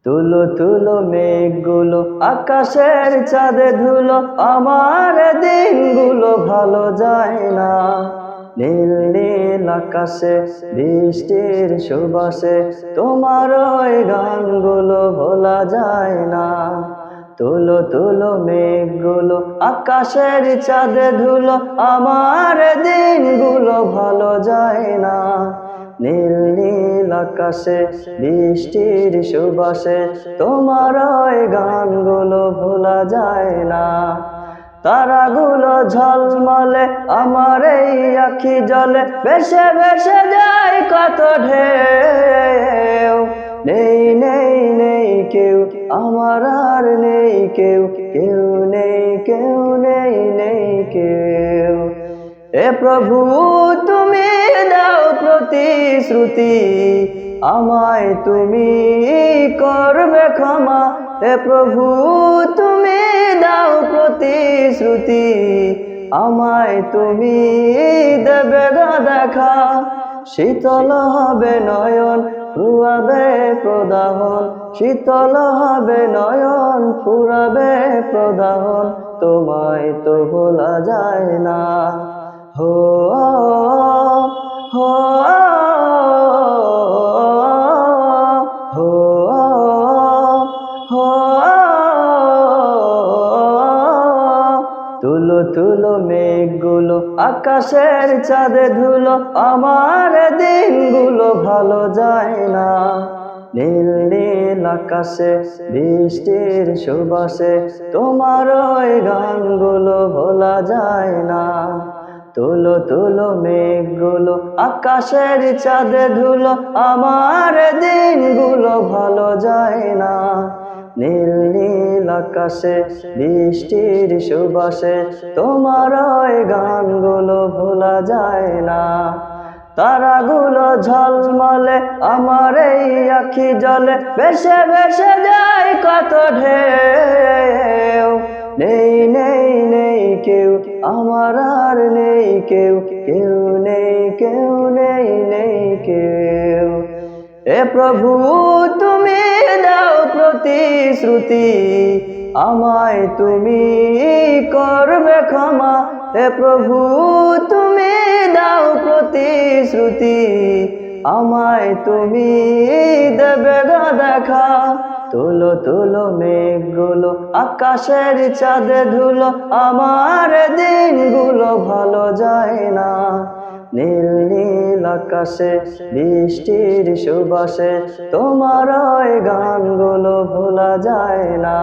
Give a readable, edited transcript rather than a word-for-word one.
তুলো তুলো মেঘগুলো আকাশের চাঁদে ধুলো, আমার দিনগুলো ভালো যায় না। নীল নীল আকাশে বৃষ্টির সুবাসে তোমার ওই গানগুলো ভোলা যায় না। তুলো তুলো মেঘগুলো আকাশের চাঁদে ধুলো, আমার দিনগুলো ভালো যায় না। নীল নীল আকাশে বৃষ্টির সুবাসে তোমার ওই গানগুলো ভোলা যায় না। তারাগুলো ঝলমলে আমার এই আখি জলে ভেসে ভেসে যায় কত ঢেউ। নেই নেই নেই কেউ আমার, আর নেই কেউ, কেউ নেই, কেউ নেই, নেই কেউ। এ প্রভু তুমি দাও প্রতিশ্রুতি, আমায় তুমি করবে ক্ষমা। হে প্রভু তুমি দাও প্রতিশ্রুতি, আমায় তুমি দেবে গো দেখা। শীতল হবে নয়ন ফুরাবে প্রদাহন, শীতল হবে নয়ন ফুরাবে প্রদাহন, তোমায় তো ভোলা যায় না। হো হো হো হো তুলো তুলো মেঘগুলো আকাশের চাঁদে ধুলো, আমার দিনগুলো ভালো যায় না। নীল নীল আকাশে বৃষ্টির সুবাসে তোমার ওই গানগুলো ভোলা যায় না। তুলো তুলো মেঘগুলো আকাশের চাঁদে ধুলো, আমার দিনগুলো ভালো যায় না। নীল নীল আকাশে বৃষ্টির সুবাসে তোমার ওই গানগুলো ভোলা যায় না। তারাগুলো ঝলমলে আমার এই আখি জলে ভেসে ভেসে যায় কত ঢেউ। নেই নেই নেই কেউ আমার, আর নেই কেউ, কেউ নেই, কেউ নেই, নেই কেউ। এ প্রভু তুমি দাও প্রতিশ্রুতি, আমায় তুমি করবে ক্ষমা। হে প্রভু তুমি দাও প্রতিশ্রুতি, আমায় তুমি দেবে গো দেখা। তুলো তুলো মেঘগুলো আকাশের চাঁদে ধুলো, আমার দিনগুলো ভালো যায় না। নীল নীল আকাশে বৃষ্টির সুবাসে তোমার ওই গানগুলো ভোলা যায় না।